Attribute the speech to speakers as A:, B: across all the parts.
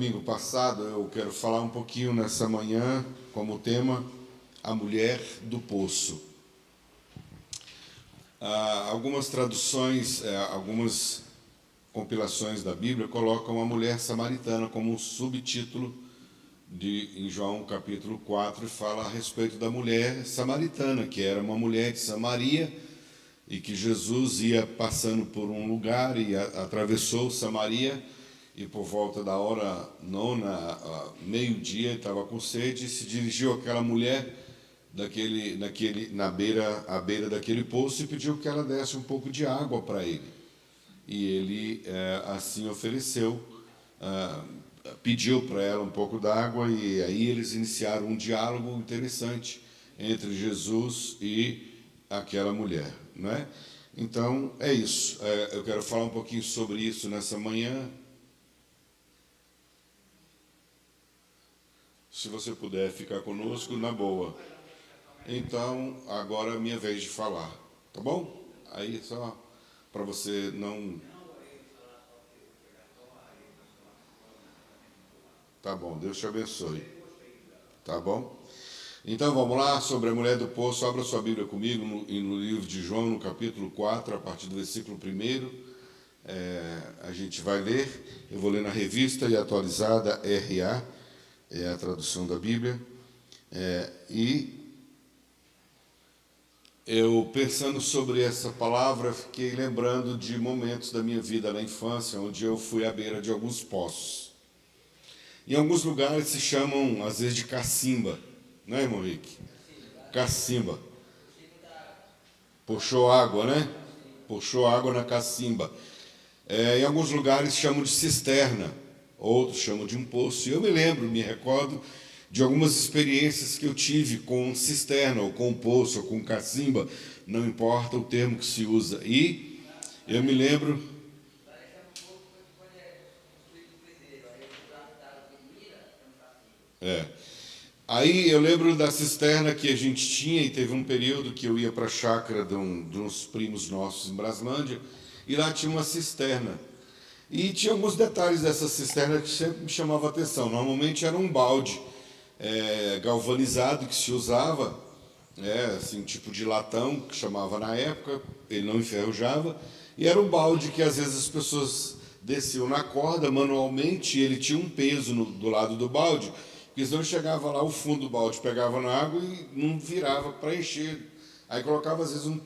A: Domingo passado, eu quero falar um pouquinho nessa manhã, como tema, a mulher do poço. Algumas traduções, algumas compilações da Bíblia colocam a mulher samaritana como um subtítulo em João capítulo 4, e fala a respeito da mulher samaritana, que era uma mulher de Samaria, e que Jesus ia passando por um lugar e atravessou Samaria, e por volta da hora nona, meio-dia, estava com sede, e se dirigiu àquela mulher à beira daquele poço e pediu que ela desse um pouco de água para ele. E ele assim ofereceu, pediu para ela um pouco d'água, e aí eles iniciaram um diálogo interessante entre Jesus e aquela mulher, não é? Então, é isso. Eu quero falar um pouquinho sobre isso nessa manhã. Se você puder ficar conosco, na boa. Então, agora é minha vez de falar, tá bom? Aí só para você não... Tá bom, Deus te abençoe. Tá bom? Então vamos lá, sobre a mulher do poço. Abra sua Bíblia comigo no livro de João, no capítulo 4, a partir do versículo 1. A gente vai ler, eu vou ler na revista e atualizada RA, é a tradução da Bíblia. E eu, pensando sobre essa palavra, fiquei lembrando de momentos da minha vida na infância, onde eu fui à beira de alguns poços. Em alguns lugares se chamam, às vezes, de cacimba, não é, irmão Rick? Cacimba. Puxou água, né? Puxou água na cacimba. Em alguns lugares chamam de cisterna, outros chamam de um poço. E eu me recordo de algumas experiências que eu tive com cisterna, ou com poço, ou com cacimba, não importa o termo que se usa. E eu me lembro... Aí eu lembro da cisterna que a gente tinha, e teve um período que eu ia para a chácara de uns primos nossos em Braslândia, e lá tinha uma cisterna. E tinha alguns detalhes dessa cisterna que sempre me chamavam a atenção. Normalmente era um balde galvanizado que se usava, assim, tipo de latão, que chamava na época, ele não enferrujava, e era um balde que às vezes as pessoas desciam na corda manualmente, e ele tinha um peso do lado do balde, porque senão chegava lá, o fundo do balde pegava na água e não virava para encher. Aí colocava às vezes um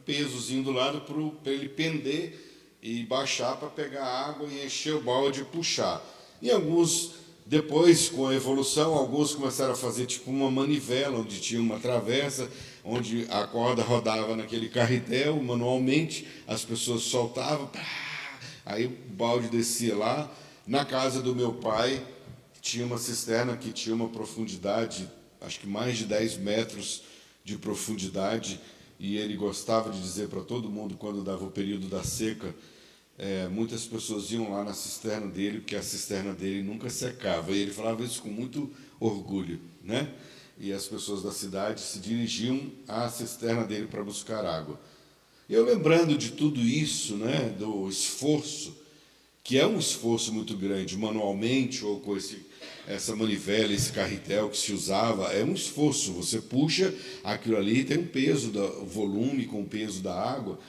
A: pesozinho do lado para ele pender e baixar para pegar a água e encher o balde e puxar. E alguns, depois, com a evolução, alguns começaram a fazer tipo uma manivela, onde tinha uma travessa, onde a corda rodava naquele carretel manualmente, as pessoas soltavam, aí o balde descia lá. Na casa do meu pai, tinha uma cisterna que tinha uma profundidade, acho que mais de 10 metros de profundidade, e ele gostava de dizer para todo mundo, quando dava o período da seca, muitas pessoas iam lá na cisterna dele, porque a cisterna dele nunca secava, e ele falava isso com muito orgulho, né? E as pessoas da cidade se dirigiam à cisterna dele para buscar água. Eu, lembrando de tudo isso, né, do esforço, que é um esforço muito grande, manualmente, ou com essa manivela, esse carretel que se usava, é um esforço. Você puxa aquilo ali, tem um peso, o volume com o peso da água,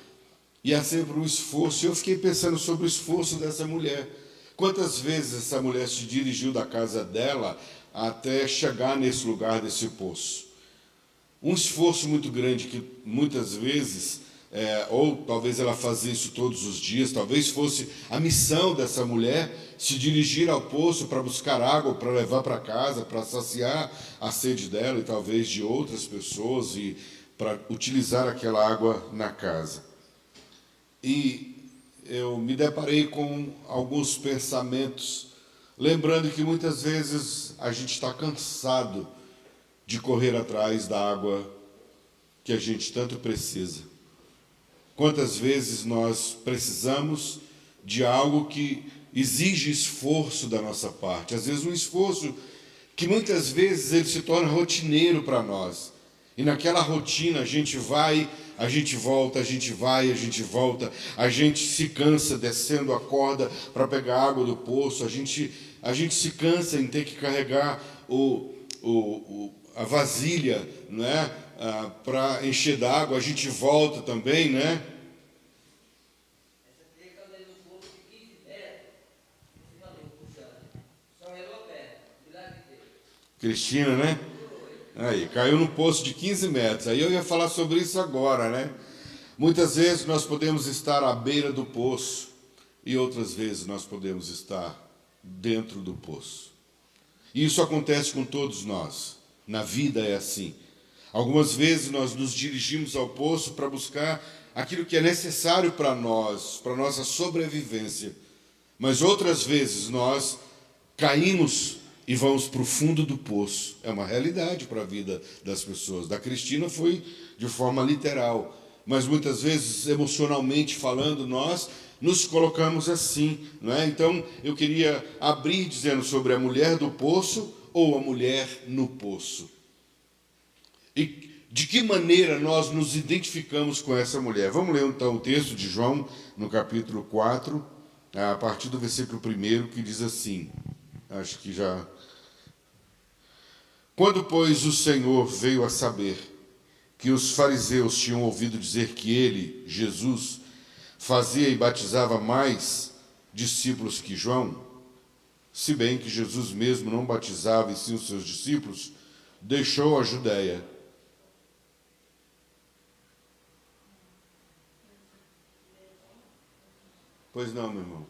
A: e é sempre um esforço. Eu fiquei pensando sobre o esforço dessa mulher. Quantas vezes essa mulher se dirigiu da casa dela até chegar nesse lugar desse poço? Um esforço muito grande que muitas vezes... ou talvez ela fazia isso todos os dias, talvez fosse a missão dessa mulher se dirigir ao poço para buscar água, para levar para casa, para saciar a sede dela e talvez de outras pessoas, e para utilizar aquela água na casa. E eu me deparei com alguns pensamentos, lembrando que muitas vezes a gente está cansado de correr atrás da água que a gente tanto precisa. Quantas vezes nós precisamos de algo que exige esforço da nossa parte. Às vezes um esforço que muitas vezes ele se torna rotineiro para nós. E naquela rotina a gente vai, a gente volta, a gente vai, a gente volta, a gente se cansa descendo a corda para pegar água do poço, a gente a gente se cansa em ter que carregar a vasilha, né, para encher d'água, a gente volta também, né? Cristina, né? Aí, caiu no poço de 15 metros. Aí eu ia falar sobre isso agora, né? Muitas vezes nós podemos estar à beira do poço e outras vezes nós podemos estar dentro do poço. E isso acontece com todos nós. Na vida é assim. Algumas vezes nós nos dirigimos ao poço para buscar aquilo que é necessário para nós, para nossa sobrevivência. Mas outras vezes nós caímos e vamos para o fundo do poço. É uma realidade para a vida das pessoas. Da Cristina foi de forma literal, mas muitas vezes, emocionalmente falando, nós nos colocamos assim, não é? Então, eu queria abrir dizendo sobre a mulher do poço ou a mulher no poço. E de que maneira nós nos identificamos com essa mulher? Vamos ler então o texto de João, no capítulo 4, a partir do versículo 1, que diz assim, acho que já... Quando, pois, o Senhor veio a saber que os fariseus tinham ouvido dizer que ele, Jesus, fazia e batizava mais discípulos que João, se bem que Jesus mesmo não batizava e sim os seus discípulos, deixou a Judéia. Pois não, meu irmão.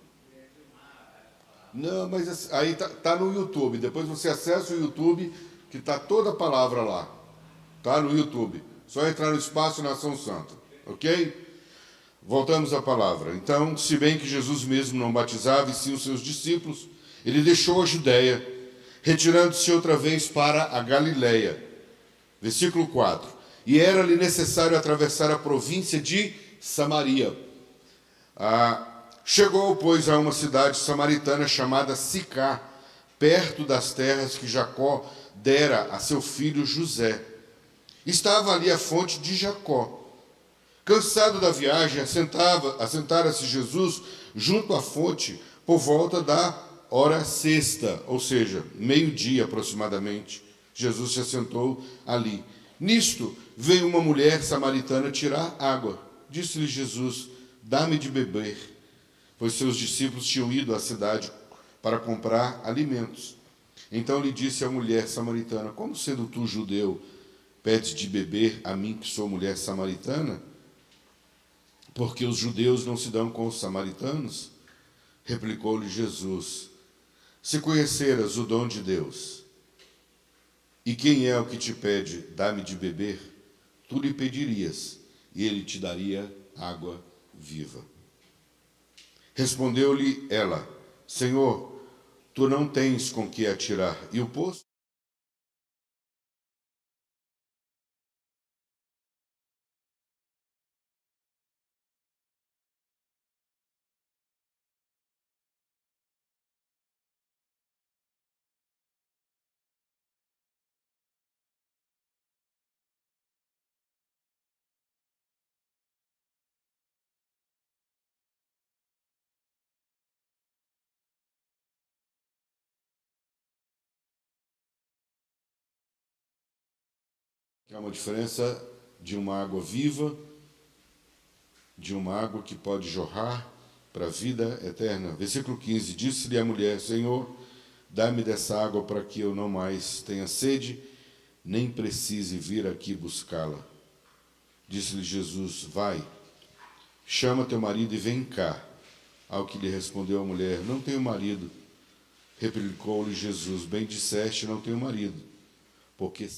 A: Não, mas aí tá no YouTube. Depois você acessa o YouTube, que está toda a palavra lá. Tá no YouTube. Só entrar no Espaço Nação Santa. Ok? Voltamos à palavra. Então, se bem que Jesus mesmo não batizava e sim os seus discípulos, ele deixou a Judéia, retirando-se outra vez para a Galiléia. Versículo 4. E era-lhe necessário atravessar a província de Samaria. Chegou, pois, a uma cidade samaritana chamada Sicá, perto das terras que Jacó dera a seu filho José. Estava ali a fonte de Jacó. Cansado da viagem, assentara-se Jesus junto à fonte por volta da hora sexta, ou seja, meio-dia aproximadamente. Jesus se assentou ali. Nisto veio uma mulher samaritana tirar água. Disse-lhe Jesus: dá-me de beber, pois seus discípulos tinham ido à cidade para comprar alimentos. Então lhe disse a mulher samaritana: como sendo tu judeu, pedes de beber a mim que sou mulher samaritana? Porque os judeus não se dão com os samaritanos? Replicou-lhe Jesus: se conheceras o dom de Deus, e quem é o que te pede, dá-me de beber, tu lhe pedirias, e ele te daria água viva. Respondeu-lhe ela: Senhor, tu não tens com que atirar, e o poço é uma diferença de uma água viva, de uma água que pode jorrar para a vida eterna. Versículo 15, disse-lhe a mulher: Senhor, dá-me dessa água para que eu não mais tenha sede, nem precise vir aqui buscá-la. Disse-lhe Jesus: vai, chama teu marido e vem cá. Ao que lhe respondeu a mulher: não tenho marido. Replicou-lhe Jesus: bem disseste, não tenho marido, porque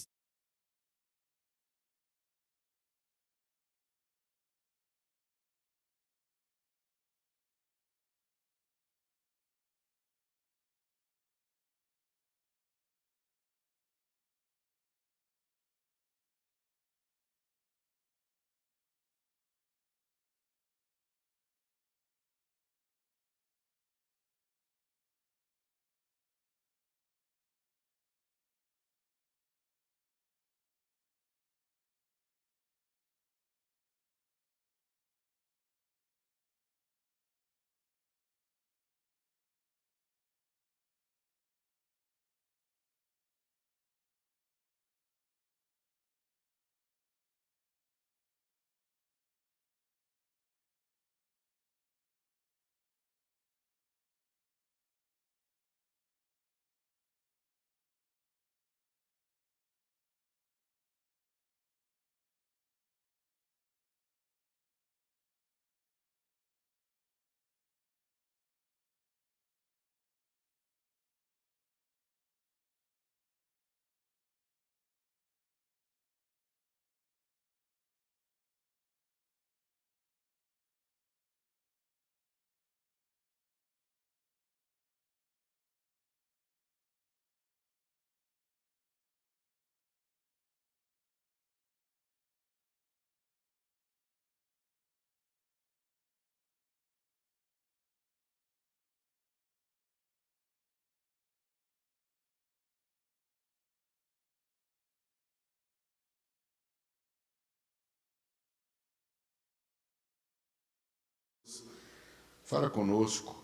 A: fala conosco.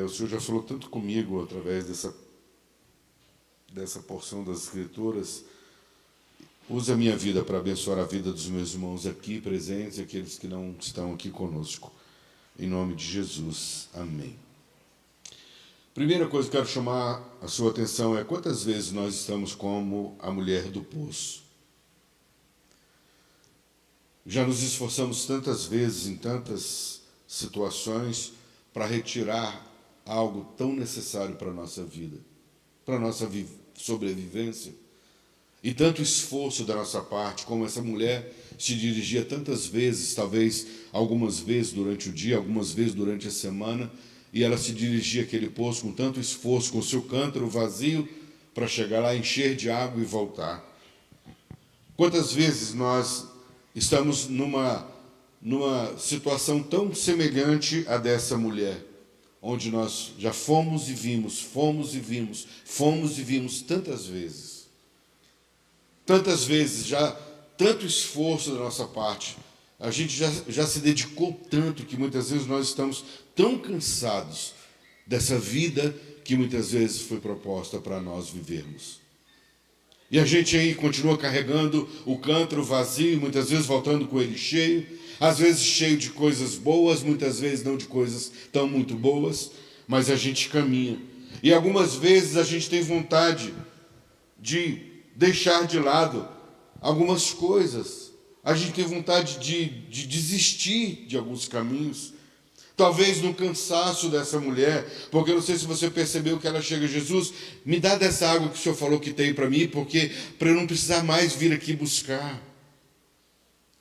A: O Senhor já falou tanto comigo através dessa porção das Escrituras. Use a minha vida para abençoar a vida dos meus irmãos aqui presentes e aqueles que não estão aqui conosco. Em nome de Jesus. Amém. Primeira coisa que eu quero chamar a sua atenção é quantas vezes nós estamos como a mulher do poço. Já nos esforçamos tantas vezes, em tantas situações, para retirar algo tão necessário para a nossa vida, para a nossa sobrevivência. E tanto esforço da nossa parte, como essa mulher se dirigia tantas vezes, talvez algumas vezes durante o dia, algumas vezes durante a semana, e ela se dirigia àquele poço com tanto esforço, com o seu cântaro vazio, para chegar lá, encher de água e voltar. Quantas vezes nós estamos numa situação tão semelhante à dessa mulher, onde nós já fomos e vimos tantas vezes. Tantas vezes, já tanto esforço da nossa parte, a gente já se dedicou tanto que muitas vezes nós estamos tão cansados dessa vida que muitas vezes foi proposta para nós vivermos. E a gente aí continua carregando o cântaro vazio, muitas vezes voltando com ele cheio, às vezes cheio de coisas boas, muitas vezes não de coisas tão muito boas, mas a gente caminha. E algumas vezes a gente tem vontade de deixar de lado algumas coisas. A gente tem vontade de desistir de alguns caminhos. Talvez no cansaço dessa mulher, porque eu não sei se você percebeu que ela chega a Jesus, me dá dessa água que o Senhor falou que tem para mim, porque para eu não precisar mais vir aqui buscar.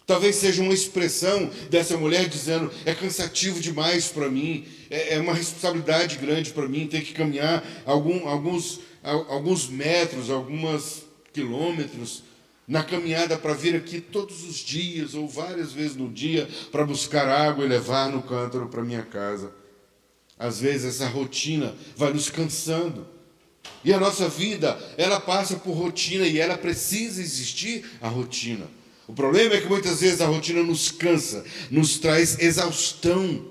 A: Talvez seja uma expressão dessa mulher dizendo, é cansativo demais para mim, é uma responsabilidade grande para mim, ter que caminhar alguns metros, alguns quilômetros, na caminhada para vir aqui todos os dias, ou várias vezes no dia, para buscar água e levar no cântaro para minha casa. Às vezes essa rotina vai nos cansando. E a nossa vida, ela passa por rotina e ela precisa existir a rotina. O problema é que muitas vezes a rotina nos cansa, nos traz exaustão.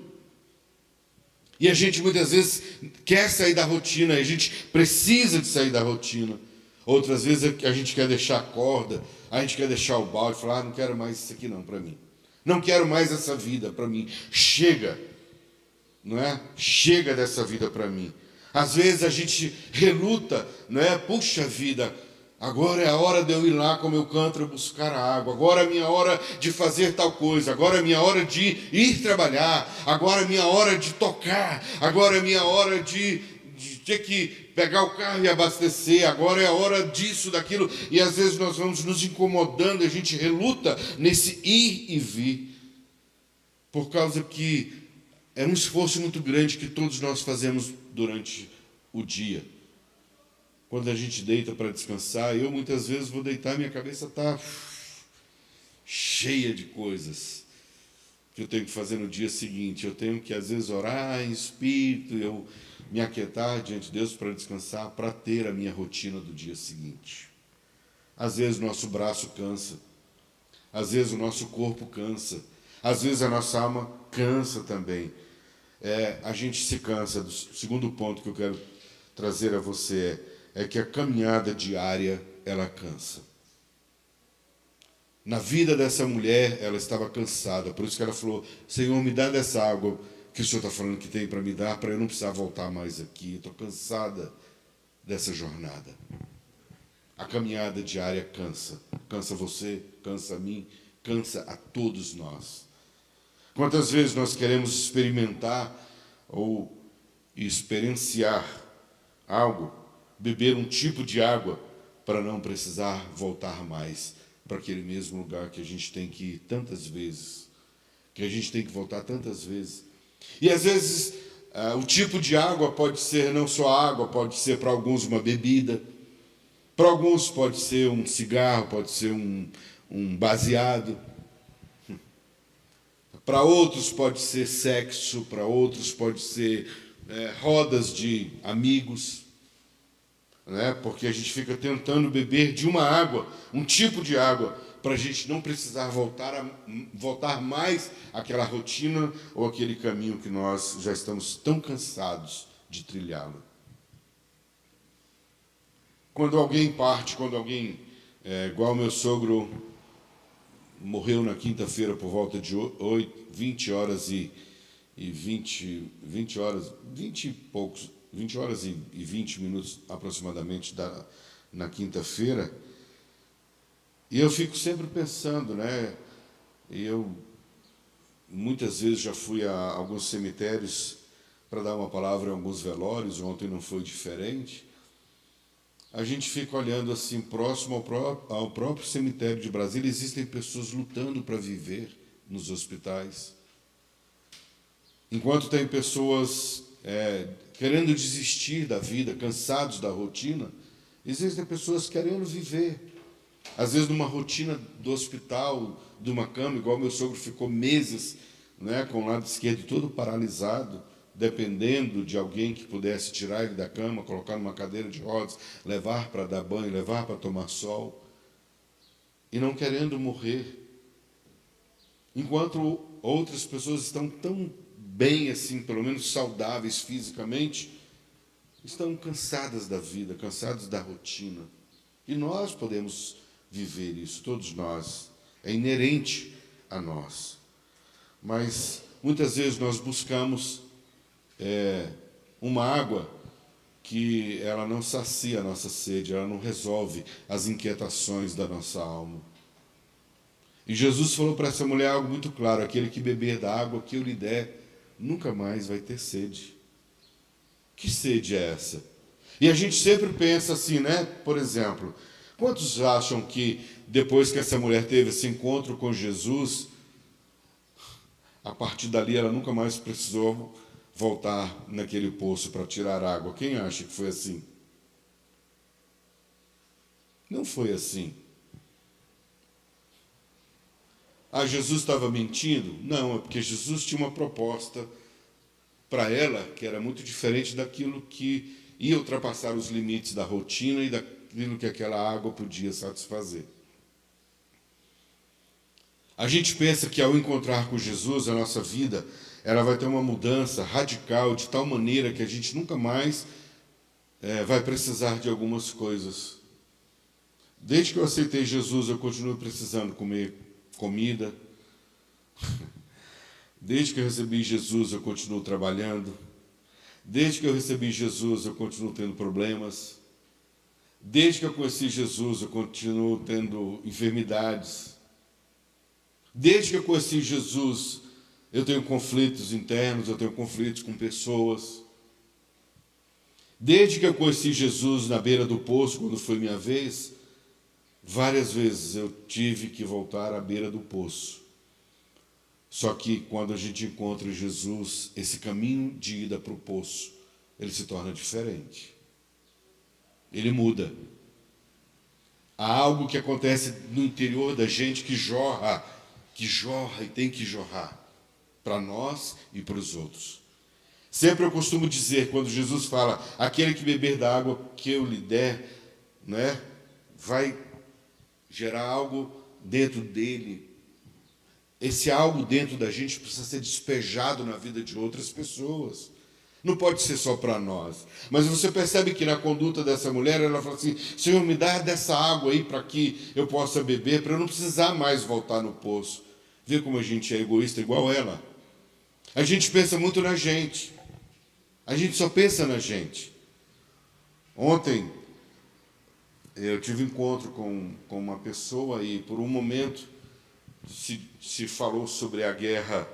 A: E a gente muitas vezes quer sair da rotina, a gente precisa de sair da rotina. Outras vezes a gente quer deixar a corda, a gente quer deixar o balde, falar, não quero mais isso aqui não para mim. Não quero mais essa vida para mim. Chega, não é? Chega dessa vida para mim. Às vezes a gente reluta, não é? Puxa vida, agora é a hora de eu ir lá com o meu cântaro buscar a água. Agora é a minha hora de fazer tal coisa. Agora é a minha hora de ir trabalhar. Agora é a minha hora de tocar. Agora é a minha hora de ter que pegar o carro e abastecer, agora é a hora disso, daquilo, e às vezes nós vamos nos incomodando, a gente reluta nesse ir e vir, por causa que é um esforço muito grande que todos nós fazemos durante o dia. Quando a gente deita para descansar, eu muitas vezes vou deitar, minha cabeça está cheia de coisas que eu tenho que fazer no dia seguinte. Eu tenho que, às vezes, orar em espírito, eu me aquietar diante de Deus para descansar, para ter a minha rotina do dia seguinte. Às vezes o nosso braço cansa, às vezes o nosso corpo cansa, às vezes a nossa alma cansa também. A gente se cansa. O segundo ponto que eu quero trazer a você é que a caminhada diária, ela cansa. Na vida dessa mulher, ela estava cansada, por isso que ela falou, Senhor, me dá dessa água que o Senhor está falando que tem para me dar, para eu não precisar voltar mais aqui. Estou cansada dessa jornada. A caminhada diária cansa. Cansa você, cansa a mim, cansa a todos nós. Quantas vezes nós queremos experimentar ou experienciar algo, beber um tipo de água, para não precisar voltar mais para aquele mesmo lugar que a gente tem que ir tantas vezes, que a gente tem que voltar tantas vezes. E às vezes o tipo de água pode ser não só água, pode ser para alguns uma bebida, para alguns pode ser um cigarro, pode ser um baseado, para outros pode ser sexo, para outros pode ser rodas de amigos, né? Porque a gente fica tentando beber de uma água, um tipo de água, para a gente não precisar voltar mais àquela rotina ou aquele caminho que nós já estamos tão cansados de trilhá-lo. Quando alguém parte, igual meu sogro morreu na quinta-feira por volta de 20 horas e 20 minutos aproximadamente na quinta-feira, e eu fico sempre pensando, né? Eu muitas vezes já fui a alguns cemitérios para dar uma palavra em alguns velórios, ontem não foi diferente. A gente fica olhando assim, próximo ao próprio cemitério de Brasília, existem pessoas lutando para viver nos hospitais. Enquanto tem pessoas querendo desistir da vida, cansados da rotina, existem pessoas querendo viver. Às vezes numa rotina do hospital, de uma cama, igual meu sogro ficou meses, né, com o lado esquerdo todo paralisado, dependendo de alguém que pudesse tirar ele da cama, colocar numa cadeira de rodas, levar para dar banho, levar para tomar sol, e não querendo morrer. Enquanto outras pessoas estão tão bem assim, pelo menos saudáveis fisicamente, estão cansadas da vida, cansadas da rotina. E nós podemos viver isso, todos nós. É inerente a nós. Mas muitas vezes nós buscamos uma água que ela não sacia a nossa sede, ela não resolve as inquietações da nossa alma. E Jesus falou para essa mulher algo muito claro: aquele que beber da água que eu lhe der, nunca mais vai ter sede. Que sede é essa? E a gente sempre pensa assim, né? Por exemplo, quantos acham que depois que essa mulher teve esse encontro com Jesus, a partir dali ela nunca mais precisou voltar naquele poço para tirar água? Quem acha que foi assim? Não foi assim. Ah, Jesus estava mentindo? Não, é porque Jesus tinha uma proposta para ela que era muito diferente daquilo que ia ultrapassar os limites da rotina e daquilo que aquela água podia satisfazer. A gente pensa que ao encontrar com Jesus, a nossa vida ela vai ter uma mudança radical, de tal maneira que a gente nunca mais vai precisar de algumas coisas. Desde que eu aceitei Jesus, eu continuo precisando comer comida. Desde que eu recebi Jesus, eu continuo trabalhando. Desde que eu recebi Jesus, eu continuo tendo problemas. Desde que eu conheci Jesus, eu continuo tendo enfermidades. Desde que eu conheci Jesus, eu tenho conflitos internos, eu tenho conflitos com pessoas. Desde que eu conheci Jesus na beira do poço, quando foi minha vez, várias vezes eu tive que voltar à beira do poço. Só que quando a gente encontra Jesus, esse caminho de ida para o poço, ele se torna diferente. Ele muda. Há algo que acontece no interior da gente que jorra e tem que jorrar para nós e para os outros. Sempre eu costumo dizer, quando Jesus fala, aquele que beber da água que eu lhe der, né, vai gerar algo dentro dele. Esse algo dentro da gente precisa ser despejado na vida de outras pessoas. Não pode ser só para nós. Mas você percebe que na conduta dessa mulher, ela fala assim: Senhor, me dá dessa água aí para que eu possa beber, para eu não precisar mais voltar no poço. Vê como a gente é egoísta igual ela. A gente pensa muito na gente. A gente só pensa na gente. Ontem, eu tive um encontro com uma pessoa e, por um momento, se falou sobre a guerra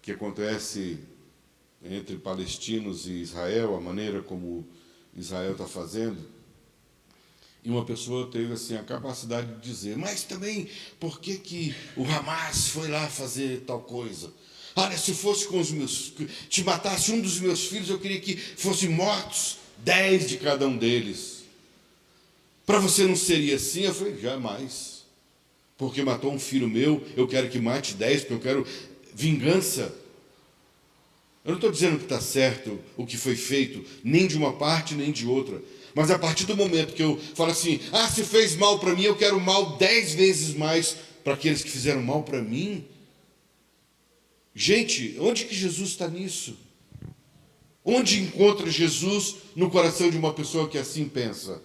A: que acontece entre palestinos e Israel, a maneira como Israel está fazendo. E uma pessoa teve assim, a capacidade de dizer: mas também, por que o Hamas foi lá fazer tal coisa? Olha, se fosse com os meus... te matasse um dos meus filhos, eu queria que fossem mortos 10 de cada um deles. Para você não seria assim? Eu falei: jamais. Porque matou um filho meu, eu quero que mate 10, porque eu quero vingança. Eu não estou dizendo que está certo o que foi feito, nem de uma parte, nem de outra. Mas a partir do momento que eu falo assim, se fez mal para mim, eu quero mal 10 vezes mais para aqueles que fizeram mal para mim. Gente, onde que Jesus está nisso? Onde encontra Jesus no coração de uma pessoa que assim pensa?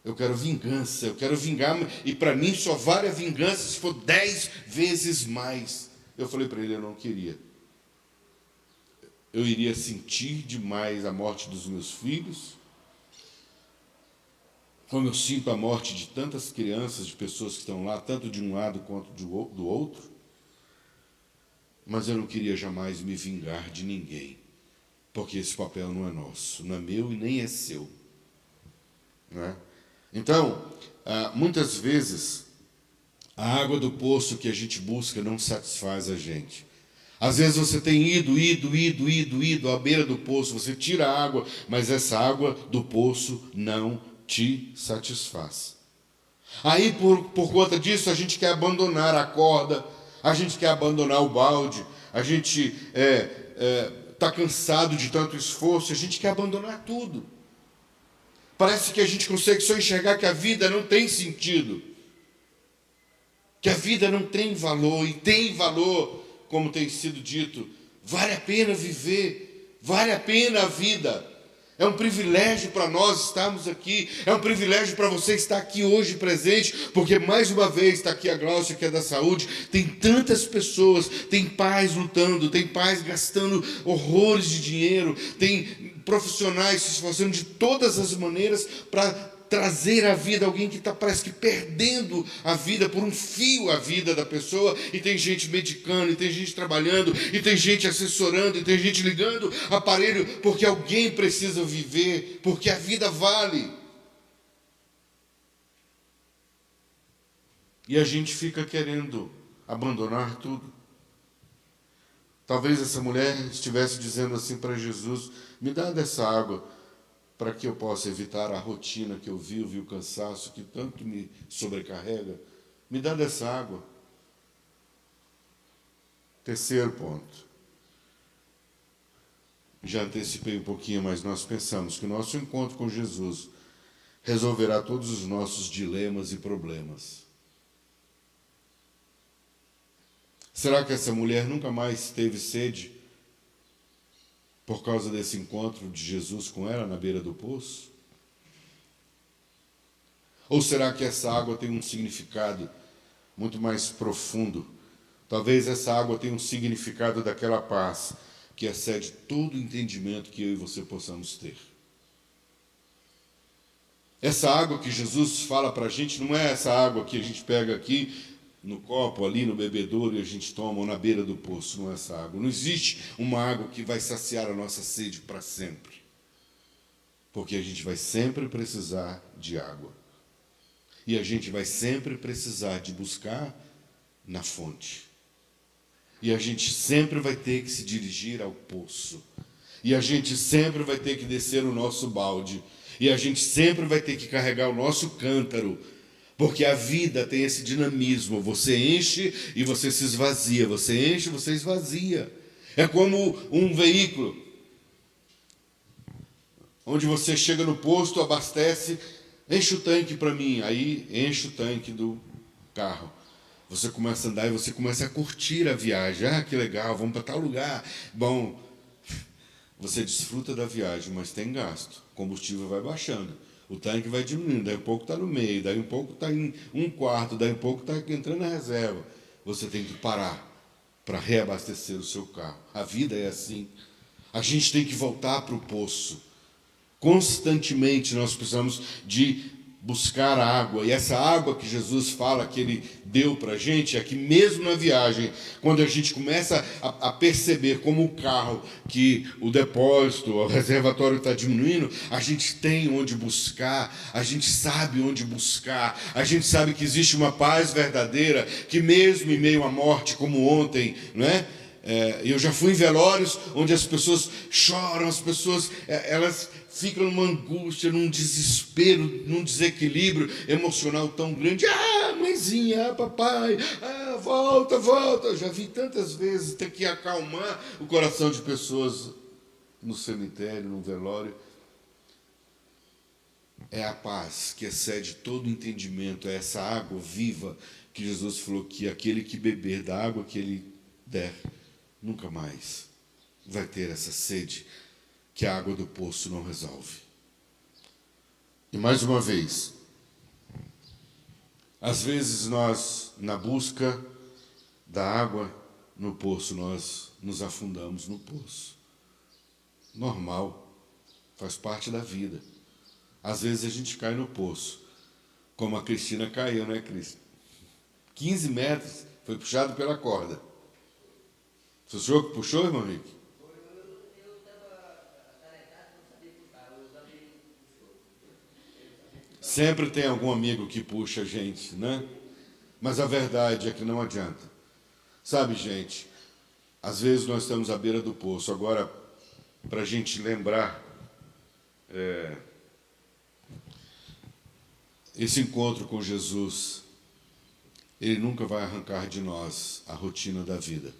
A: Eu quero vingança, eu quero vingar, e para mim só vale a vingança se for 10 vezes mais. Eu falei para ele, eu não queria. Eu iria sentir demais a morte dos meus filhos, como eu sinto a morte de tantas crianças, de pessoas que estão lá, tanto de um lado quanto do outro, mas eu não queria jamais me vingar de ninguém, porque esse papel não é nosso, não é meu e nem é seu. Não é? Então, muitas vezes, a água do poço que a gente busca não satisfaz a gente. Às vezes você tem ido à beira do poço, você tira a água, mas essa água do poço não te satisfaz. Aí, por conta disso, a gente quer abandonar a corda, a gente quer abandonar o balde, a gente está cansado de tanto esforço, a gente quer abandonar tudo. Parece que a gente consegue só enxergar que a vida não tem sentido, que a vida não tem valor, e tem valor, como tem sido dito. Vale a pena viver, vale a pena a vida. É um privilégio para nós estarmos aqui, é um privilégio para você estar aqui hoje presente, porque mais uma vez está aqui a Glaucia, que é da saúde, tem tantas pessoas, tem pais lutando, tem pais gastando horrores de dinheiro, tem profissionais se esforçando de todas as maneiras para trazer à vida alguém que parece que perdendo a vida, por um fio a vida da pessoa, e tem gente medicando, e tem gente trabalhando, e tem gente assessorando, e tem gente ligando aparelho, porque alguém precisa viver, porque a vida vale. E a gente fica querendo abandonar tudo. Talvez essa mulher estivesse dizendo assim para Jesus, me dá dessa água, para que eu possa evitar a rotina que eu vivo e o cansaço que tanto me sobrecarrega. Me dá dessa água. Terceiro ponto. Já antecipei um pouquinho, mas nós pensamos que o nosso encontro com Jesus resolverá todos os nossos dilemas e problemas. Será que essa mulher nunca mais teve sede por causa desse encontro de Jesus com ela na beira do poço? Ou será que essa água tem um significado muito mais profundo? Talvez essa água tenha um significado daquela paz que excede todo o entendimento que eu e você possamos ter. Essa água que Jesus fala para a gente não é essa água que a gente pega aqui no copo, ali no bebedouro, e a gente toma, ou na beira do poço, não é essa água. Não existe uma água que vai saciar a nossa sede para sempre. Porque a gente vai sempre precisar de água. E a gente vai sempre precisar de buscar na fonte. E a gente sempre vai ter que se dirigir ao poço. E a gente sempre vai ter que descer o nosso balde. E a gente sempre vai ter que carregar o nosso cântaro. Porque a vida tem esse dinamismo, você enche e você se esvazia, você enche e você esvazia. É como um veículo, onde você chega no posto, abastece, enche o tanque para mim, aí enche o tanque do carro. Você começa a andar e você começa a curtir a viagem. Que legal, vamos para tal lugar. Bom, você desfruta da viagem, mas tem gasto, o combustível vai baixando. O tanque vai diminuindo, daí um pouco está no meio, daí um pouco está em um quarto, daí um pouco está entrando na reserva. Você tem que parar para reabastecer o seu carro. A vida é assim. A gente tem que voltar para o poço. Constantemente nós precisamos de buscar a água. E essa água que Jesus fala que Ele deu para a gente, é que mesmo na viagem, quando a gente começa a perceber como o carro, que o depósito, o reservatório está diminuindo, a gente tem onde buscar, a gente sabe onde buscar, a gente sabe que existe uma paz verdadeira, que mesmo em meio à morte, como ontem, não é? Eu já fui em velórios onde as pessoas choram, as pessoas elas ficam numa angústia, num desespero, num desequilíbrio emocional tão grande. Mãezinha, papai, volta, volta. Eu já vi tantas vezes ter que acalmar o coração de pessoas no cemitério, no velório. É a paz que excede todo entendimento, é essa água viva que Jesus falou que aquele que beber da água que ele der, nunca mais vai ter essa sede que a água do poço não resolve. E mais uma vez, às vezes nós, na busca da água no poço, nós nos afundamos no poço. Normal, faz parte da vida. Às vezes a gente cai no poço, como a Cristina caiu, né, Cris? 15 metros, foi puxado pela corda. Foi o senhor que puxou, irmão Henrique? Sempre tem algum amigo que puxa a gente, né? Mas a verdade é que não adianta. Sabe, gente, às vezes nós estamos à beira do poço. Agora, para a gente lembrar, esse encontro com Jesus, ele nunca vai arrancar de nós a rotina da vida.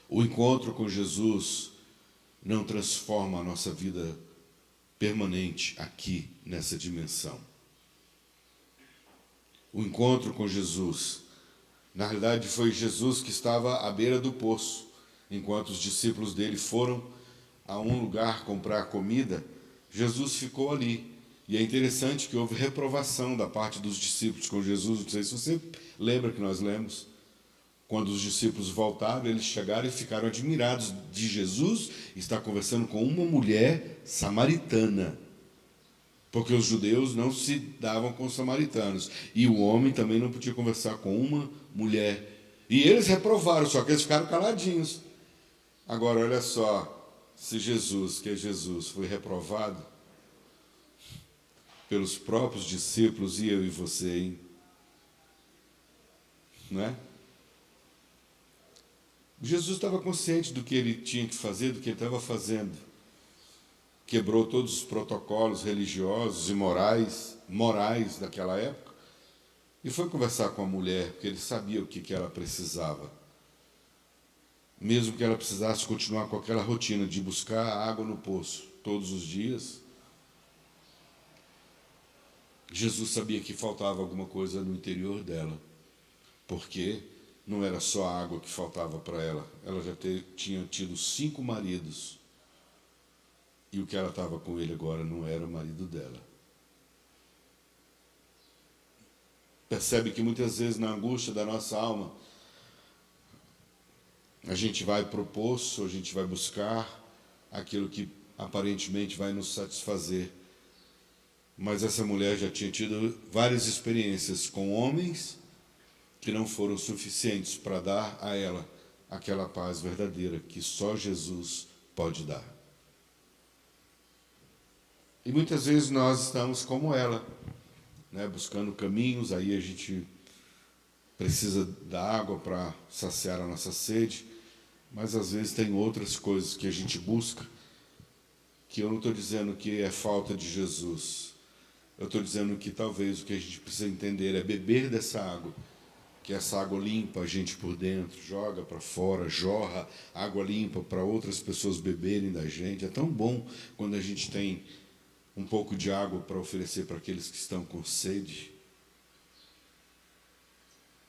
A: O encontro com Jesus não transforma a nossa vida permanente aqui, nessa dimensão. O encontro com Jesus, na realidade, foi Jesus que estava à beira do poço, enquanto os discípulos dele foram a um lugar comprar comida, Jesus ficou ali. E é interessante que houve reprovação da parte dos discípulos com Jesus. Não sei se você lembra que nós lemos. Quando os discípulos voltaram, eles chegaram e ficaram admirados de Jesus estar conversando com uma mulher samaritana. Porque os judeus não se davam com os samaritanos. E o homem também não podia conversar com uma mulher. E eles reprovaram, só que eles ficaram caladinhos. Agora, olha só, se Jesus, que é Jesus, foi reprovado pelos próprios discípulos, e eu e você, hein? Não é? Jesus estava consciente do que ele tinha que fazer, do que ele estava fazendo. Quebrou todos os protocolos religiosos e morais daquela época, e foi conversar com a mulher, porque ele sabia o que ela precisava. Mesmo que ela precisasse continuar com aquela rotina de buscar água no poço todos os dias, Jesus sabia que faltava alguma coisa no interior dela, porque não era só a água que faltava para ela. Ela já tinha tido 5 maridos. E o que ela estava com ele agora não era o marido dela. Percebe que muitas vezes na angústia da nossa alma, a gente vai para o poço, a gente vai buscar aquilo que aparentemente vai nos satisfazer. Mas essa mulher já tinha tido várias experiências com homens que não foram suficientes para dar a ela aquela paz verdadeira que só Jesus pode dar. E muitas vezes nós estamos como ela, né, buscando caminhos, aí a gente precisa da água para saciar a nossa sede, mas às vezes tem outras coisas que a gente busca, que eu não estou dizendo que é falta de Jesus, eu estou dizendo que talvez o que a gente precisa entender é beber dessa água, que essa água limpa a gente por dentro, joga para fora, jorra água limpa para outras pessoas beberem da gente. É tão bom quando a gente tem um pouco de água para oferecer para aqueles que estão com sede.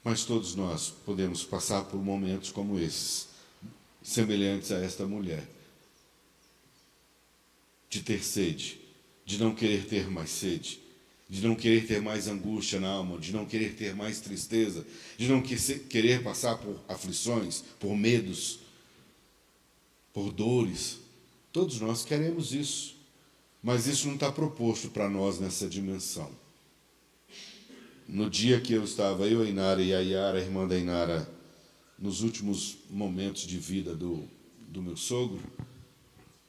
A: Mas todos nós podemos passar por momentos como esses, semelhantes a esta mulher, de ter sede, de não querer ter mais sede, de não querer ter mais angústia na alma, de não querer ter mais tristeza, de não querer passar por aflições, por medos, por dores. Todos nós queremos isso, mas isso não está proposto para nós nessa dimensão. No dia que eu estava, eu, a Inara e a Yara, a irmã da Inara, nos últimos momentos de vida do meu sogro,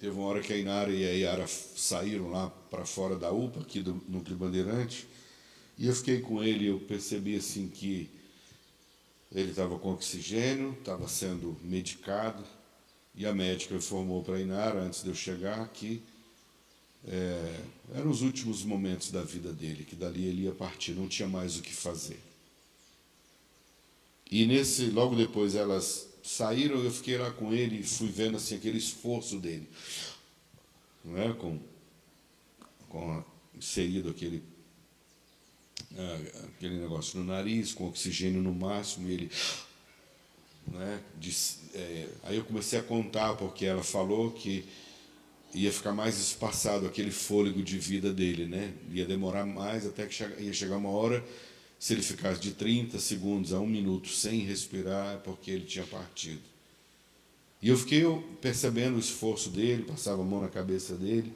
A: teve uma hora que a Inara e a Yara saíram lá para fora da UPA, aqui do Núcleo Bandeirante, e eu fiquei com ele, eu percebi assim que ele estava com oxigênio, estava sendo medicado, e a médica informou para a Inara, antes de eu chegar, que eram os últimos momentos da vida dele, que dali ele ia partir, não tinha mais o que fazer. E logo depois elas saíram, eu fiquei lá com ele e fui vendo assim, aquele esforço dele, não é? Inserido aquele negócio no nariz, com oxigênio no máximo, e ele... Né, aí eu comecei a contar, porque ela falou que ia ficar mais espaçado aquele fôlego de vida dele, né? Ia demorar mais, até que ia chegar uma hora, se ele ficasse de 30 segundos a 1 minuto sem respirar, é porque ele tinha partido. E eu fiquei percebendo o esforço dele, passava a mão na cabeça dele.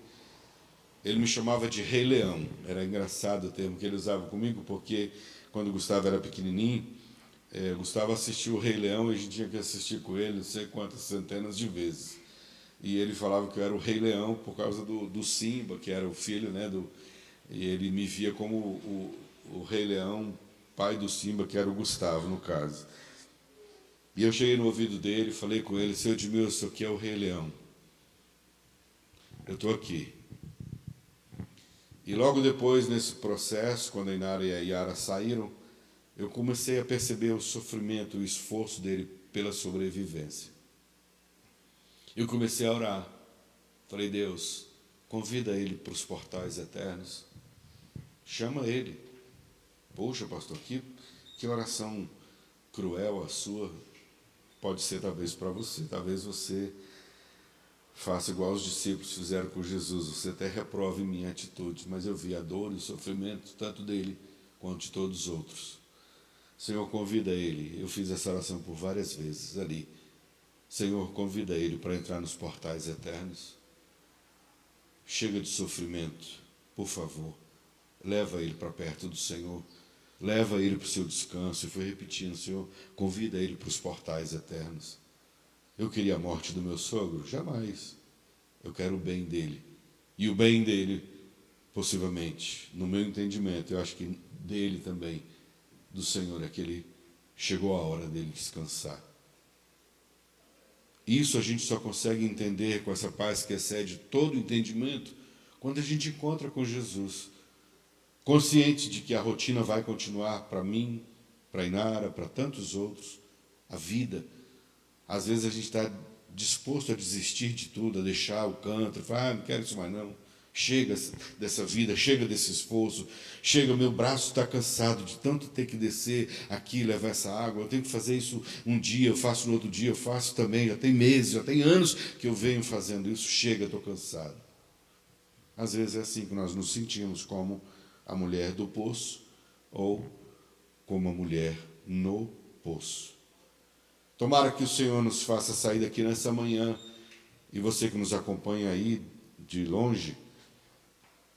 A: Ele me chamava de Rei Leão. Era engraçado o termo que ele usava comigo, porque quando o Gustavo era pequenininho, Gustavo assistiu o Rei Leão e a gente tinha que assistir com ele não sei quantas centenas de vezes. E ele falava que eu era o Rei Leão por causa do Simba, que era o filho, né? E ele me via como o Rei Leão, pai do Simba, que era o Gustavo, no caso. E eu cheguei no ouvido dele, falei com ele: seu Edmilson, isso aqui é o Rei Leão. Eu estou aqui. E logo depois, nesse processo, quando a Inara e a Yara saíram, eu comecei a perceber o sofrimento, o esforço dele pela sobrevivência. Eu comecei a orar. Falei: Deus, convida ele para os portais eternos. Chama ele. Poxa, pastor, que oração cruel a sua. Pode ser talvez para você. Talvez você faça igual os discípulos fizeram com Jesus. Você até reprove minha atitude. Mas eu vi a dor e o sofrimento, tanto dele quanto de todos os outros. Senhor, convida ele. Eu fiz essa oração por várias vezes ali. Senhor, convida ele para entrar nos portais eternos. Chega de sofrimento, por favor. Leva ele para perto do Senhor. Leva ele para o seu descanso. E fui repetindo: Senhor, convida ele para os portais eternos. Eu queria a morte do meu sogro? Jamais. Eu quero o bem dele. E o bem dele, possivelmente, no meu entendimento, eu acho que dele também, do Senhor, é que ele chegou a hora dele descansar. Isso a gente só consegue entender com essa paz que excede todo entendimento quando a gente encontra com Jesus. Consciente de que a rotina vai continuar para mim, para a Inara, para tantos outros, a vida. Às vezes a gente está disposto a desistir de tudo, a deixar o canto, falar: não quero isso mais não. Chega dessa vida, chega desse esforço, chega, meu braço está cansado de tanto ter que descer aqui, levar essa água, eu tenho que fazer isso um dia, eu faço no outro dia, eu faço também, já tem meses, já tem anos que eu venho fazendo isso, chega, estou cansado. Às vezes é assim que nós nos sentimos, como a mulher do poço ou como a mulher no poço. Tomara que o Senhor nos faça sair daqui nessa manhã, e você que nos acompanha aí de longe,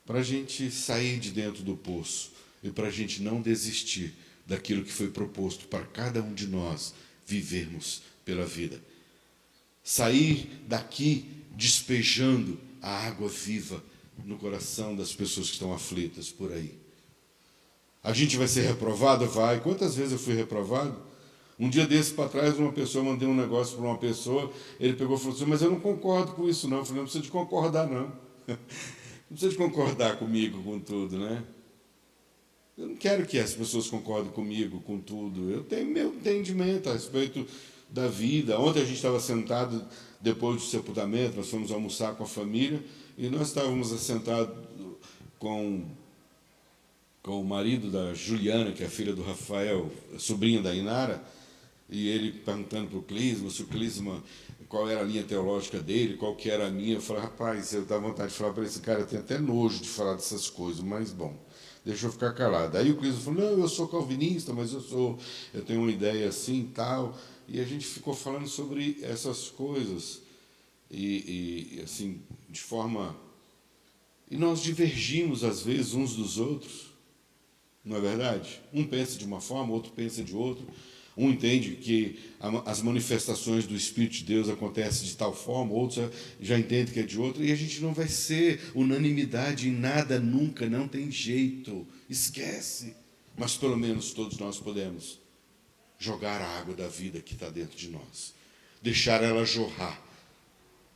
A: para a gente sair de dentro do poço e para a gente não desistir daquilo que foi proposto para cada um de nós vivermos pela vida. Sair daqui despejando a água viva no coração das pessoas que estão aflitas por aí. A gente vai ser reprovado? Vai. Quantas vezes eu fui reprovado? Um dia desse para trás, uma pessoa, mandei um negócio para uma pessoa, ele pegou e falou assim: mas eu não concordo com isso não. Eu falei: não precisa de concordar não. Não precisa de concordar comigo com tudo, né? Eu não quero que as pessoas concordem comigo com tudo. Eu tenho meu entendimento a respeito da vida. Ontem a gente estava sentado, depois do sepultamento, nós fomos almoçar com a família, e nós estávamos assentados com o marido da Juliana, que é a filha do Rafael, sobrinha da Inara, e ele perguntando para o Clisma, se o Clisma, qual era a linha teológica dele, qual que era a minha. Eu falei: rapaz, eu dava vontade de falar para esse cara, eu tenho até nojo de falar dessas coisas, mas bom, deixa eu ficar calado. Aí o Clisma falou: não, eu sou calvinista, mas eu tenho uma ideia assim e tal. E a gente ficou falando sobre essas coisas, e assim, de forma... E nós divergimos, às vezes, uns dos outros, não é verdade? Um pensa de uma forma, outro pensa de outra. Um entende que as manifestações do Espírito de Deus acontecem de tal forma, outros já entendem que é de outra, e a gente não vai ser unanimidade em nada nunca, não tem jeito, esquece. Mas pelo menos todos nós podemos jogar a água da vida que está dentro de nós, deixar ela jorrar.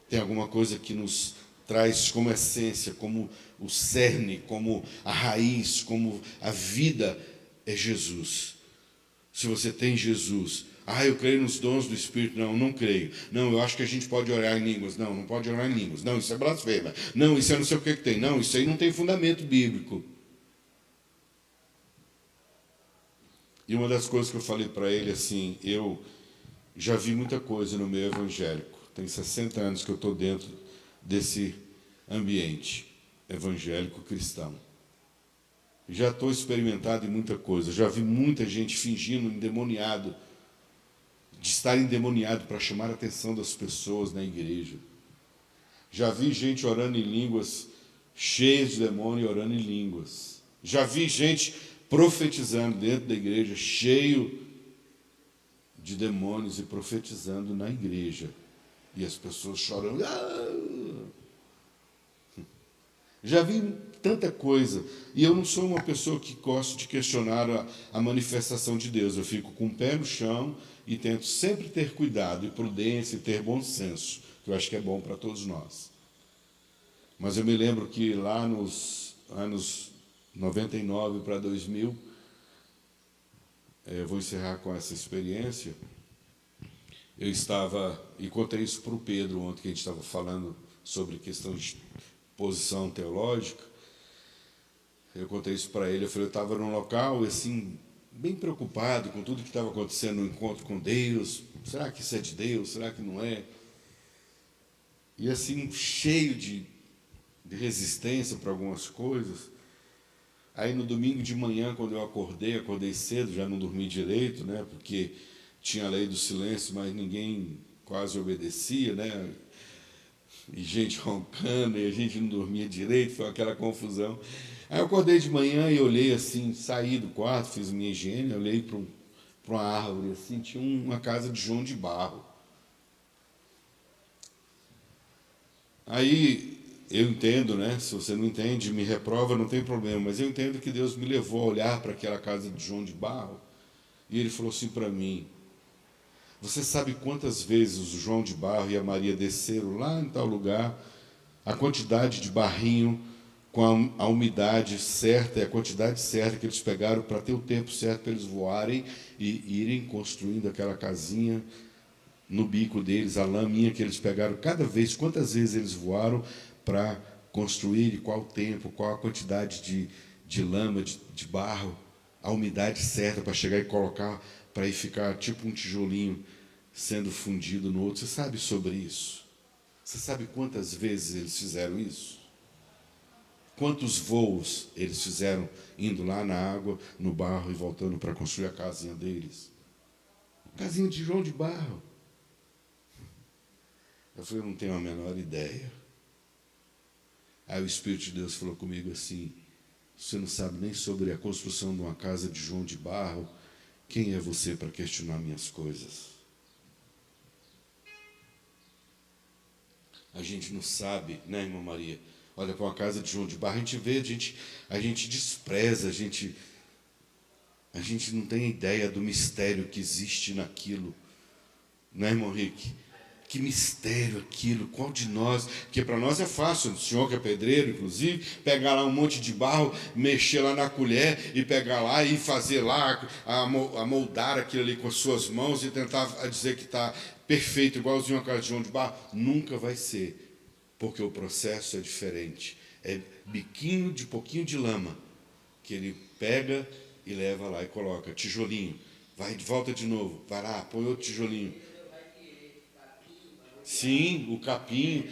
A: Tem alguma coisa que nos traz como essência, como o cerne, como a raiz, como a vida, é Jesus. Se você tem Jesus, eu creio nos dons do Espírito. Não, não creio. Não, eu acho que a gente pode orar em línguas. Não, não pode orar em línguas. Não, isso é blasfêmia. Não, isso é não sei o que tem. Não, isso aí não tem fundamento bíblico. E uma das coisas que eu falei para ele assim, eu já vi muita coisa no meio evangélico. Tem 60 anos que eu estou dentro desse ambiente evangélico cristão. Já estou experimentado em muita coisa. Já vi muita gente fingindo endemoniado, de estar endemoniado para chamar a atenção das pessoas na igreja. Já vi gente orando em línguas, cheias de demônio, orando em línguas. Já vi gente profetizando dentro da igreja, cheio de demônios e profetizando na igreja. E as pessoas chorando. Já vi tanta coisa. E eu não sou uma pessoa que gosta de questionar a manifestação de Deus. Eu fico com o pé no chão e tento sempre ter cuidado e prudência e ter bom senso, que eu acho que é bom para todos nós. Mas eu me lembro que lá nos anos 99 para 2000, eu vou encerrar com essa experiência. Eu estava, e contei isso para o Pedro ontem, que a gente estava falando sobre questão de posição teológica. Eu contei isso para ele. Eu falei, eu estava num local assim, bem preocupado com tudo que estava acontecendo no encontro com Deus. Será que isso é de Deus? Será que não é? E assim, cheio de resistência para algumas coisas. Aí no domingo de manhã, quando eu acordei cedo, já não dormi direito, né? Porque tinha a lei do silêncio, mas ninguém quase obedecia, né? E gente roncando, e a gente não dormia direito, foi aquela confusão. Aí eu acordei de manhã e olhei assim, saí do quarto, fiz minha higiene, olhei para uma árvore, assim, tinha uma casa de João de Barro. Aí eu entendo, né? Se você não entende, me reprova, não tem problema, mas eu entendo que Deus me levou a olhar para aquela casa de João de Barro e ele falou assim para mim: você sabe quantas vezes o João de Barro e a Maria desceram lá em tal lugar, a quantidade de barrinho com a umidade certa e a quantidade certa que eles pegaram para ter o tempo certo para eles voarem e irem construindo aquela casinha no bico deles, a laminha que eles pegaram cada vez, quantas vezes eles voaram para construir, e qual o tempo, qual a quantidade de lama, de barro, a umidade certa para chegar e colocar, para ir ficar tipo um tijolinho sendo fundido no outro. Você sabe sobre isso? Você sabe quantas vezes eles fizeram isso? Quantos voos eles fizeram indo lá na água, no barro e voltando para construir a casinha deles? Casinha de João de Barro. Eu falei, eu não tenho a menor ideia. Aí o Espírito de Deus falou comigo assim: você não sabe nem sobre a construção de uma casa de João de Barro. Quem é você para questionar minhas coisas? A gente não sabe, né, irmã Maria? Olha para uma casa de João de Barro, a gente vê, a gente despreza, a gente não tem ideia do mistério que existe naquilo. Né, irmão Rick? Que mistério aquilo, qual de nós? Porque para nós é fácil, o senhor que é pedreiro, inclusive, pegar lá um monte de barro, mexer lá na colher e pegar lá e fazer lá, amoldar aquilo ali com as suas mãos e tentar dizer que está perfeito, igualzinho a casa de João de Barro. Nunca vai ser, porque o processo é diferente. É biquinho de pouquinho de lama que ele pega e leva lá e coloca, tijolinho, vai de volta de novo, vai lá, põe outro tijolinho. Sim, o capim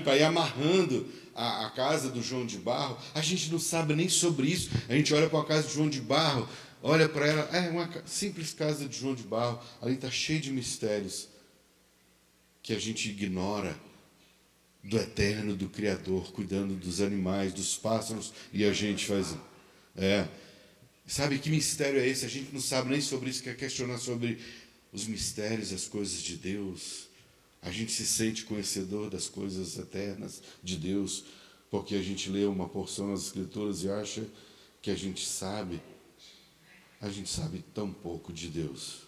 A: para ir amarrando a casa do João de Barro. A gente não sabe nem sobre isso. A gente olha para a casa de João de Barro, olha para ela, é uma simples casa de João de Barro. Ali está cheio de mistérios que a gente ignora, do eterno, do Criador, cuidando dos animais, dos pássaros, e a gente faz... Sabe que mistério é esse? A gente não sabe nem sobre isso, quer questionar sobre os mistérios, as coisas de Deus. A gente se sente conhecedor das coisas eternas de Deus, porque a gente lê uma porção nas Escrituras e acha que a gente sabe. A gente sabe tão pouco de Deus.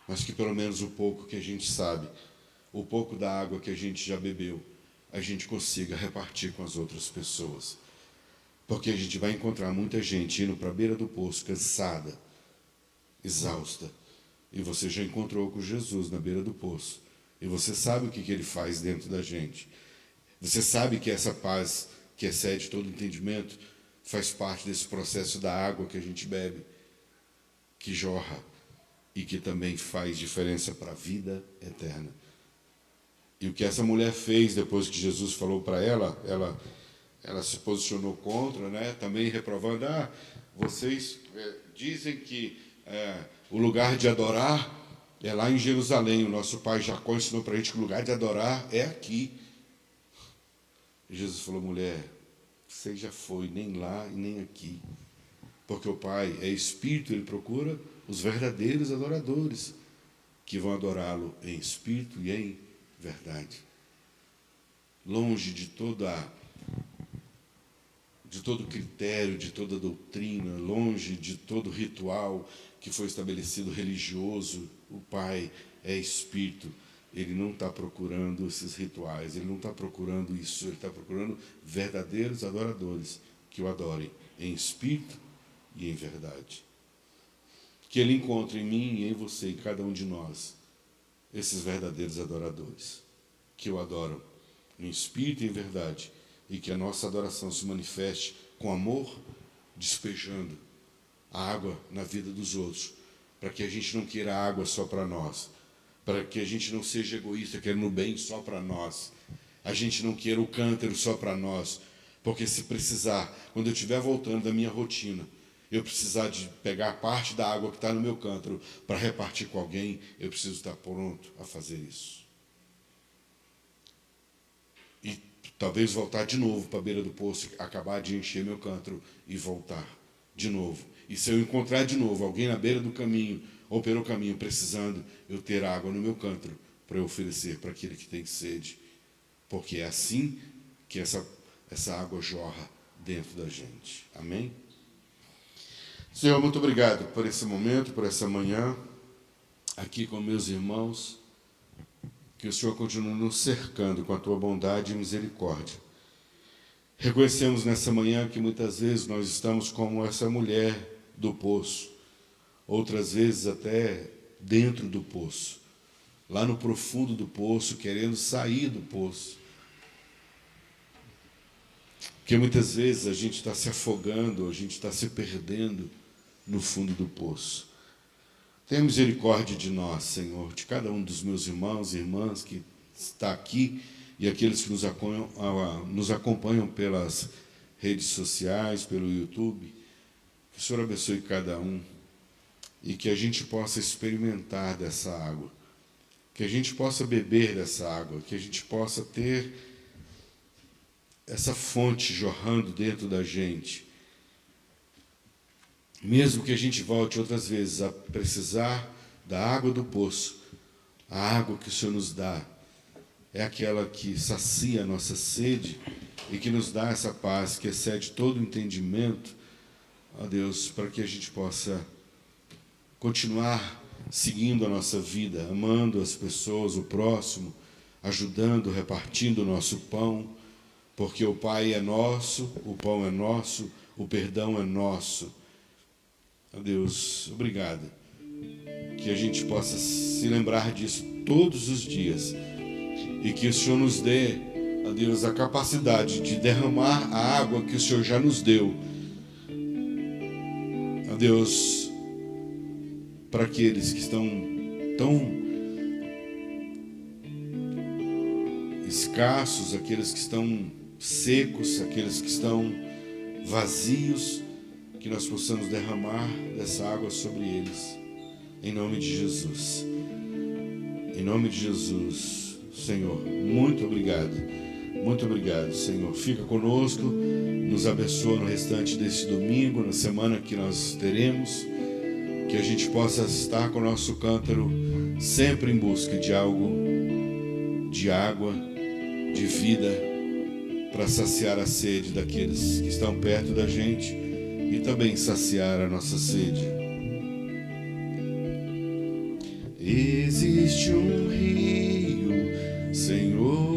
A: Mas que pelo menos o pouco que a gente sabe, o pouco da água que a gente já bebeu, a gente consiga repartir com as outras pessoas. Porque a gente vai encontrar muita gente indo para a beira do poço, cansada, exausta. E você já encontrou com Jesus na beira do poço. E você sabe o que ele faz dentro da gente. Você sabe que essa paz que excede todo entendimento faz parte desse processo da água que a gente bebe, que jorra e que também faz diferença para a vida eterna. E o que essa mulher fez depois que Jesus falou para ela, ela se posicionou contra, né? Também reprovando, vocês dizem que o lugar de adorar é lá em Jerusalém. O nosso pai Jacó ensinou para a gente que o lugar de adorar é aqui. E Jesus falou, mulher, você já foi nem lá e nem aqui. Porque o Pai é Espírito, Ele procura os verdadeiros adoradores, que vão adorá-lo em Espírito e em verdade. Longe de todo critério, de toda doutrina, longe de todo ritual que foi estabelecido religioso, o Pai é Espírito. Ele não está procurando esses rituais, ele não está procurando isso, ele está procurando verdadeiros adoradores que o adorem em espírito e em verdade. Que ele encontre em mim e em você, em cada um de nós, esses verdadeiros adoradores, que o adoram em espírito e em verdade, e que a nossa adoração se manifeste com amor, despejando a água na vida dos outros, para que a gente não queira água só para nós, para que a gente não seja egoísta, querendo o bem só para nós, a gente não queira o cântaro só para nós, porque se precisar, quando eu estiver voltando da minha rotina, eu precisar de pegar parte da água que está no meu cântaro para repartir com alguém, eu preciso estar pronto a fazer isso. E talvez voltar de novo para a beira do poço, acabar de encher meu cântaro e voltar de novo. E se eu encontrar de novo alguém na beira do caminho, ou pelo caminho precisando, eu ter água no meu cântaro para eu oferecer para aquele que tem sede. Porque é assim que essa água jorra dentro da gente. Amém? Senhor, muito obrigado por esse momento, por essa manhã, aqui com meus irmãos. Que o Senhor continue nos cercando com a tua bondade e misericórdia. Reconhecemos nessa manhã que muitas vezes nós estamos como essa mulher do poço, outras vezes até dentro do poço, lá no profundo do poço, querendo sair do poço. Porque muitas vezes a gente está se afogando, a gente está se perdendo no fundo do poço. Tenha misericórdia de nós, Senhor, de cada um dos meus irmãos e irmãs que está aqui e aqueles que nos acompanham pelas redes sociais, pelo YouTube. Que o Senhor abençoe cada um e que a gente possa experimentar dessa água, que a gente possa beber dessa água, que a gente possa ter essa fonte jorrando dentro da gente. Mesmo que a gente volte outras vezes a precisar da água do poço, a água que o Senhor nos dá é aquela que sacia a nossa sede e que nos dá essa paz que excede todo o entendimento, ó Deus, para que a gente possa continuar seguindo a nossa vida, amando as pessoas, o próximo, ajudando, repartindo o nosso pão, porque o Pai é nosso, o pão é nosso, o perdão é nosso. Ó Deus, obrigado. Que a gente possa se lembrar disso todos os dias. E que o Senhor nos dê, ó Deus, a capacidade de derramar a água que o Senhor já nos deu. Ó Deus, para aqueles que estão tão escassos, aqueles que estão secos, aqueles que estão vazios, que nós possamos derramar dessa água sobre eles, em nome de Jesus. Em nome de Jesus, Senhor, muito obrigado, Senhor. Fica conosco, nos abençoa no restante desse domingo, na semana que nós teremos, que a gente possa estar com o nosso cântaro sempre em busca de algo, de água, de vida, para saciar a sede daqueles que estão perto da gente, e também saciar a nossa sede. Existe um